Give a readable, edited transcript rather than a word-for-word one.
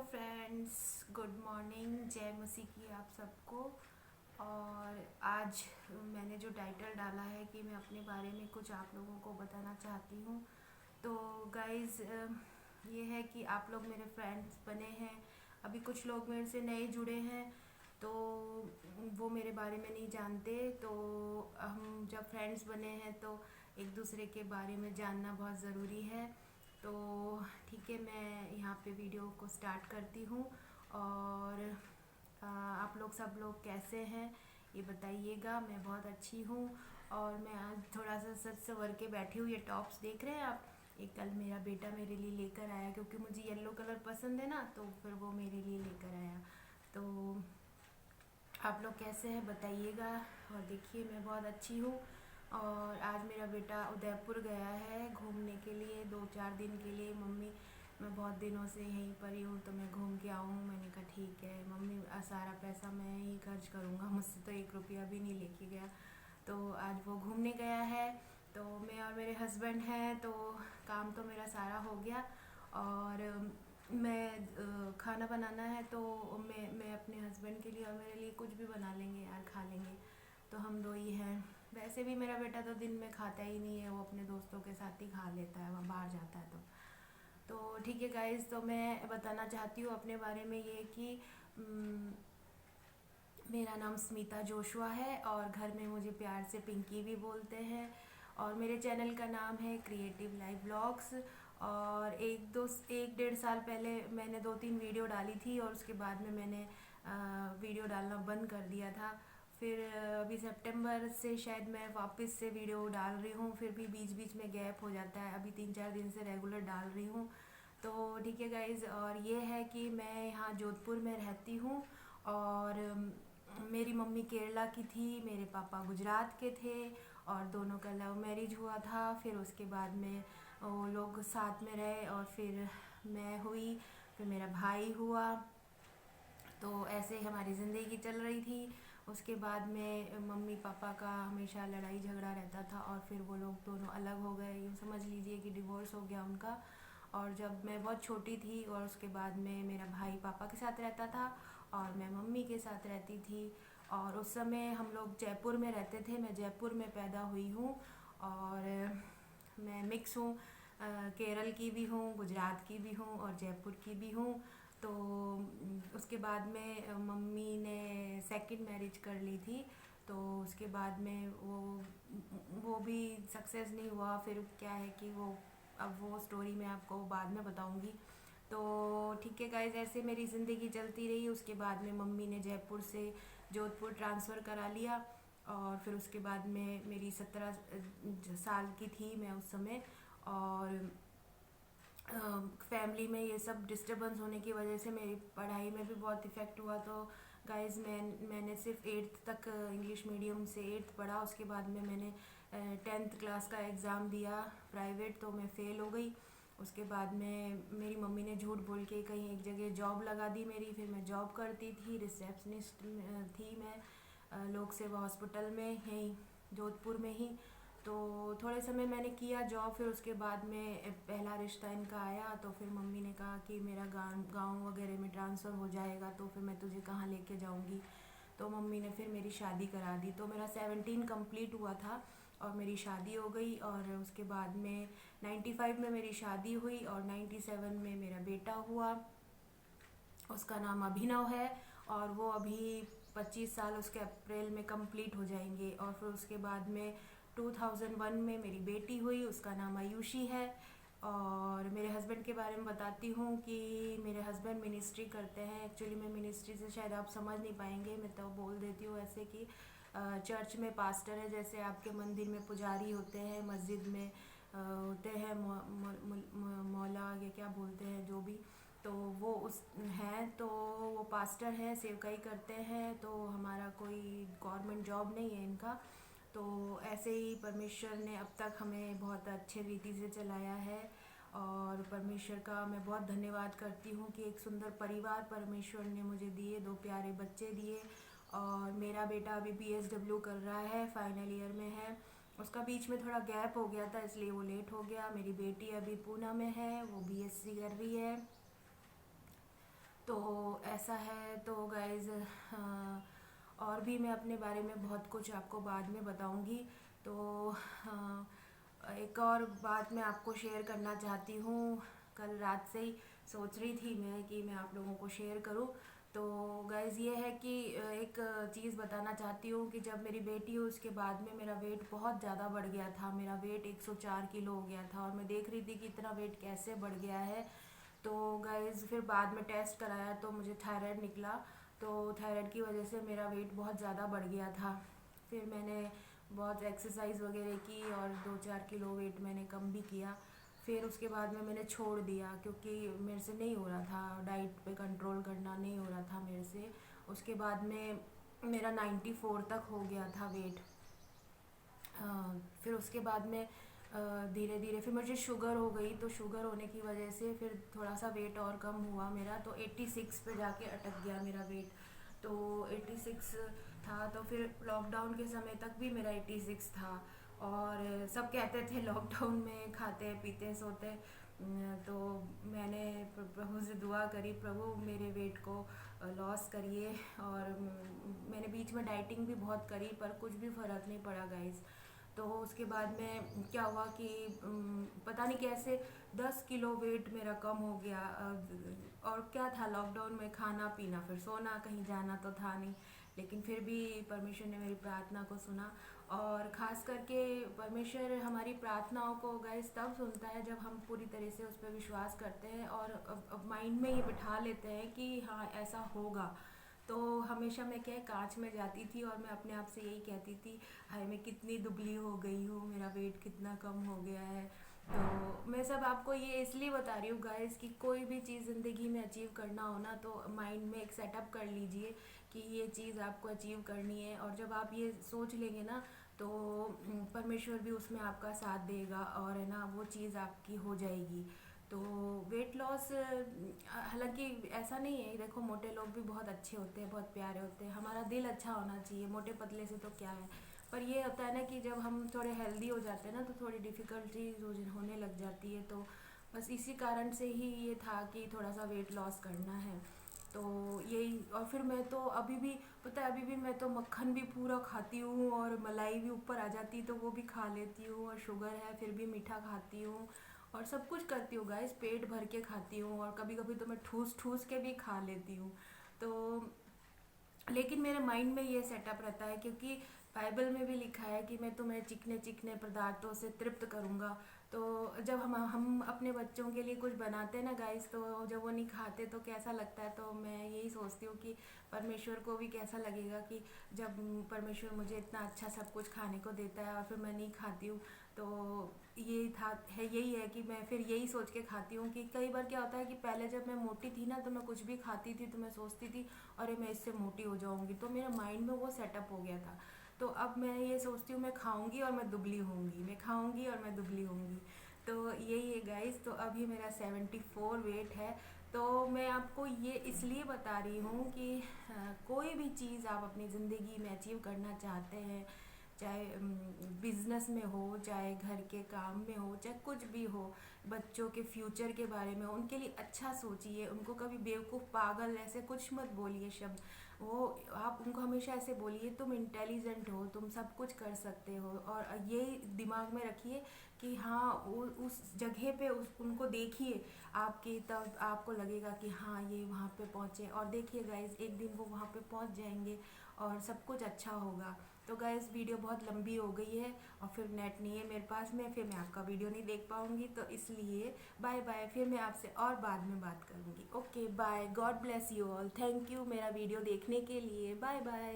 Friends, good morning. जय मसीह की आप सबको। और आज मैंने जो टाइटल डाला है कि मैं अपने बारे में कुछ आप लोगों को बताना चाहती हूँ। तो गाइज़, ये है कि आप लोग मेरे फ्रेंड्स बने हैं। अभी कुछ लोग मेरे से नए जुड़े हैं, तो वो मेरे बारे में नहीं जानते। तो हम जब फ्रेंड्स बने हैं तो एक दूसरे के बारे में जानना बहुत ज़रूरी है। तो ठीक है, मैं यहाँ पे वीडियो को स्टार्ट करती हूँ। और आप लोग सब लोग कैसे हैं ये बताइएगा। मैं बहुत अच्छी हूँ। और मैं आज थोड़ा सा सच संवर के बैठी हूँ। ये टॉप्स देख रहे हैं आप, ये कल मेरा बेटा मेरे लिए लेकर आया, क्योंकि मुझे येलो कलर पसंद है ना, तो फिर वो मेरे लिए लेकर आया। तो आप लोग कैसे हैं बताइएगा। और देखिए, मैं बहुत अच्छी हूँ। और आज मेरा बेटा उदयपुर गया है घूमने के लिए 2-4 दिन के लिए। मम्मी, मैं बहुत दिनों से यहीं पर ही हूँ, तो मैं घूम के आऊँ। मैंने कहा ठीक है मम्मी, सारा पैसा मैं ही खर्च करूँगा, मुझसे तो 1 रुपया भी नहीं लेके गया। तो आज वो घूमने गया है, तो मैं और मेरे हस्बैंड हैं, तो काम तो मेरा सारा हो गया। और मैं खाना बनाना है, तो मैं अपने हस्बैंड के लिए और मेरे लिए कुछ भी बना लेंगे यार, खा लेंगे। तो हम दो ही हैं। वैसे भी मेरा बेटा तो दिन में खाता ही नहीं है, वो अपने दोस्तों के साथ ही खा लेता है, वहाँ बाहर जाता है तो ठीक है गाइज। तो मैं बताना चाहती हूँ अपने बारे में ये कि मेरा नाम स्मिता जोशुआ है, और घर में मुझे प्यार से पिंकी भी बोलते हैं। और मेरे चैनल का नाम है क्रिएटिव लाइफ ब्लॉग्स। और 1-1.5 साल पहले मैंने 2-3 वीडियो डाली थी, और उसके बाद में मैंने वीडियो डालना बंद कर दिया था। फिर अभी सितंबर से शायद मैं वापस से वीडियो डाल रही हूँ, फिर भी बीच बीच में गैप हो जाता है। अभी 3-4 दिन से रेगुलर डाल रही हूँ। तो ठीक है गाइज़, और ये है कि मैं यहाँ जोधपुर में रहती हूँ। और मेरी मम्मी केरला की थी, मेरे पापा गुजरात के थे, और दोनों का लव मैरिज हुआ था। फिर उसके बाद में वो लोग साथ में रहे, और फिर मैं हुई, फिर मेरा भाई हुआ। तो ऐसे हमारी ज़िंदगी चल रही थी। उसके बाद में मम्मी पापा का हमेशा लड़ाई झगड़ा रहता था, और फिर वो लोग दोनों अलग हो गए। यूँ समझ लीजिए कि डिवोर्स हो गया उनका। और जब मैं बहुत छोटी थी, और उसके बाद में मेरा भाई पापा के साथ रहता था, और मैं मम्मी के साथ रहती थी। और उस समय हम लोग जयपुर में रहते थे, मैं जयपुर में पैदा हुई हूँ। और मैं मिक्स हूँ, केरल की भी हूँ, गुजरात की भी हूँ, और जयपुर की भी हूँ। तो उसके बाद में मम्मी ने सेकंड मैरिज कर ली थी, तो उसके बाद में वो भी सक्सेस नहीं हुआ। फिर क्या है कि अब वो स्टोरी मैं आपको बाद में बताऊंगी। तो ठीक है गाइज, ऐसे मेरी ज़िंदगी चलती रही। उसके बाद में मम्मी ने जयपुर से जोधपुर ट्रांसफ़र करा लिया। और फिर उसके बाद में मेरी 17 साल की थी मैं उस समय। और फैमिली में ये सब डिस्टर्बेंस होने की वजह से मेरी पढ़ाई में भी बहुत इफ़ेक्ट हुआ। तो गाइज़, मैंने सिर्फ 8th तक इंग्लिश मीडियम से 8th पढ़ा। उसके बाद में मैंने 10th क्लास का एग्ज़ाम दिया प्राइवेट, तो मैं फ़ेल हो गई। उसके बाद में मेरी मम्मी ने झूठ बोल के कहीं एक जगह जॉब लगा दी मेरी। फिर मैं जॉब करती थी, रिसेप्शनिस्ट थी मैं, लोक सेवा हॉस्पिटल में, यहीं जोधपुर में ही। तो थोड़े समय मैंने किया जॉब। फिर उसके बाद में पहला रिश्ता इनका आया, तो फिर मम्मी ने कहा कि मेरा गांव वगैरह में ट्रांसफ़र हो जाएगा, तो फिर मैं तुझे कहाँ लेके जाऊँगी। तो मम्मी ने फिर मेरी शादी करा दी। तो मेरा 17 कंप्लीट हुआ था, और मेरी शादी हो गई। और उसके बाद में 95 में मेरी शादी हुई, और 97 में मेरा बेटा हुआ। उसका नाम अभिनव है, और वो अभी 25 साल उसके अप्रैल में कंप्लीट हो जाएंगे। और फिर उसके बाद में 2001 में मेरी बेटी हुई, उसका नाम आयुषी है। और मेरे हस्बैंड के बारे में बताती हूँ कि मेरे हस्बैंड मिनिस्ट्री करते हैं। एक्चुअली मैं मिनिस्ट्री से शायद आप समझ नहीं पाएंगे, मैं तो बोल देती हूँ ऐसे कि चर्च में पास्टर है, जैसे आपके मंदिर में पुजारी होते हैं, मस्जिद में होते हैं मौला या क्या बोलते हैं जो भी। तो वो उस हैं, तो वो पास्टर हैं, सेवकाई करते हैं। तो हमारा कोई गवर्नमेंट जॉब नहीं है इनका। तो ऐसे ही परमेश्वर ने अब तक हमें बहुत अच्छे रीति से चलाया है। और परमेश्वर का मैं बहुत धन्यवाद करती हूँ कि एक सुंदर परिवार परमेश्वर ने मुझे दिए, 2 प्यारे बच्चे दिए। और मेरा बेटा अभी BSW कर रहा है, फाइनल ईयर में है। उसका बीच में थोड़ा गैप हो गया था, इसलिए वो लेट हो गया। मेरी बेटी अभी पूना में है, वो BSc कर रही है। तो ऐसा है। तो गाइज़ और भी मैं अपने बारे में बहुत कुछ आपको बाद में बताऊंगी। तो एक और बात मैं आपको शेयर करना चाहती हूँ। कल रात से ही सोच रही थी मैं कि मैं आप लोगों को शेयर करूँ। तो गाइज़ ये है कि एक चीज़ बताना चाहती हूँ कि जब मेरी बेटी हुई उसके बाद में मेरा वेट बहुत ज़्यादा बढ़ गया था। मेरा वेट 104 किलो हो गया था और मैं देख रही थी कि इतना वेट कैसे बढ़ गया है। तो गाइज़ फिर बाद में टेस्ट कराया तो मुझे थायराइड निकला। तो थायराइड की वजह से मेरा वेट बहुत ज़्यादा बढ़ गया था। फिर मैंने बहुत एक्सरसाइज वगैरह की और 2-4 किलो वेट मैंने कम भी किया। फिर उसके बाद में मैंने छोड़ दिया क्योंकि मेरे से नहीं हो रहा था, डाइट पे कंट्रोल करना नहीं हो रहा था मेरे से। उसके बाद में मेरा 94 तक हो गया था वेट। फिर उसके बाद में धीरे धीरे फिर मुझे शुगर हो गई। तो शुगर होने की वजह से फिर थोड़ा सा वेट और कम हुआ मेरा, तो 86 पे जाके अटक गया मेरा वेट। तो 86 था। तो फिर लॉकडाउन के समय तक भी मेरा 86 था। और सब कहते थे लॉकडाउन में खाते पीते सोते। तो मैंने प्रभु से दुआ करी, प्रभु मेरे वेट को लॉस करिए। और मैंने बीच में डाइटिंग भी बहुत करी पर कुछ भी फ़र्क नहीं पड़ा गाइस। तो उसके बाद में क्या हुआ कि पता नहीं कैसे 10 किलो वेट मेरा कम हो गया। और क्या था, लॉकडाउन में खाना पीना फिर सोना, कहीं जाना तो था नहीं। लेकिन फिर भी परमेश्वर ने मेरी प्रार्थना को सुना। और ख़ास करके परमेश्वर हमारी प्रार्थनाओं को गाइस तब सुनता है जब हम पूरी तरह से उस पर विश्वास करते हैं और अब माइंड में ये बिठा लेते हैं कि हाँ ऐसा होगा। तो हमेशा मैं क्या कांच में जाती थी और मैं अपने आप से यही कहती थी, हाय मैं कितनी दुबली हो गई हूँ, मेरा वेट कितना कम हो गया है। तो मैं सब आपको ये इसलिए बता रही हूँ गाइस कि कोई भी चीज़ ज़िंदगी में अचीव करना हो ना तो माइंड में एक सेटअप कर लीजिए कि ये चीज़ आपको अचीव करनी है। और जब आप ये सोच लेंगे ना तो परमेश्वर भी उसमें आपका साथ देगा और है ना वो चीज़ आपकी हो जाएगी। तो वेट लॉस हालांकि ऐसा नहीं है, देखो मोटे लोग भी बहुत अच्छे होते हैं, बहुत प्यारे होते हैं। हमारा दिल अच्छा होना चाहिए, मोटे पतले से तो क्या है। पर ये होता है ना कि जब हम थोड़े हेल्दी हो जाते हैं ना तो थोड़ी डिफ़िकल्टीज होने लग जाती है। तो बस इसी कारण से ही ये था कि थोड़ा सा वेट लॉस करना है। तो यही। और फिर मैं तो अभी भी पता है, अभी भी मैं तो मक्खन भी पूरा खाती हूँ और मलाई भी ऊपर आ जाती तो वो भी खा लेती हूँ। और शुगर है फिर भी मीठा खाती हूँ और सब कुछ करती हूँ गाइस, पेट भर के खाती हूँ। और कभी कभी तो मैं ठूस ठूस के भी खा लेती हूँ। तो लेकिन मेरे माइंड में ये सेटअप रहता है क्योंकि बाइबल में भी लिखा है कि मैं तुम्हें चिकने चिकने पदार्थों से तृप्त करूँगा। तो जब हम अपने बच्चों के लिए कुछ बनाते हैं ना गाइस, तो जब वो नहीं खाते तो कैसा लगता है। तो मैं यही सोचती हूँ कि परमेश्वर को भी कैसा लगेगा कि जब परमेश्वर मुझे इतना अच्छा सब कुछ खाने को देता है और फिर मैं नहीं खाती हूँ। तो यही है कि मैं फिर यही सोच के खाती हूँ कि कई बार क्या होता है कि पहले जब मैं मोटी थी ना तो मैं कुछ भी खाती थी तो मैं सोचती थी अरे मैं इससे मोटी हो जाऊँगी। तो मेरे माइंड में वो सेटअप हो गया था। तो अब मैं ये सोचती हूँ मैं खाऊंगी और मैं दुबली होंगी, मैं खाऊंगी और मैं दुबली होंगी। तो यही है गाइस। तो अभी मेरा 74 वेट है। तो मैं आपको ये इसलिए बता रही हूँ कि कोई भी चीज़ आप अपनी ज़िंदगी में अचीव करना चाहते हैं, चाहे बिजनेस में हो, चाहे घर के काम में हो, चाहे कुछ भी हो, बच्चों के फ्यूचर के बारे में उनके लिए अच्छा सोचिए। उनको कभी बेवकूफ़ पागल ऐसे कुछ मत बोलिए शब्द। वो आप उनको हमेशा ऐसे बोलिए तुम इंटेलिजेंट हो, तुम सब कुछ कर सकते हो। और ये दिमाग में रखिए कि हाँ उस जगह पे उनको देखिए आपकी, तब आपको लगेगा कि हाँ ये वहाँ पे पहुँचे। और देखिए गाइज एक दिन वो वहाँ पे पहुँच जाएंगे और सब कुछ अच्छा होगा। तो गाइस वीडियो बहुत लंबी हो गई है और फिर नेट नहीं है मेरे पास में, फिर मैं आपका वीडियो नहीं देख पाऊँगी। तो इसलिए बाय बाय, फिर मैं आपसे और बाद में बात करूँगी। Okay bye, God bless you all, thank you मेरा वीडियो देखने के लिए, बाय बाय।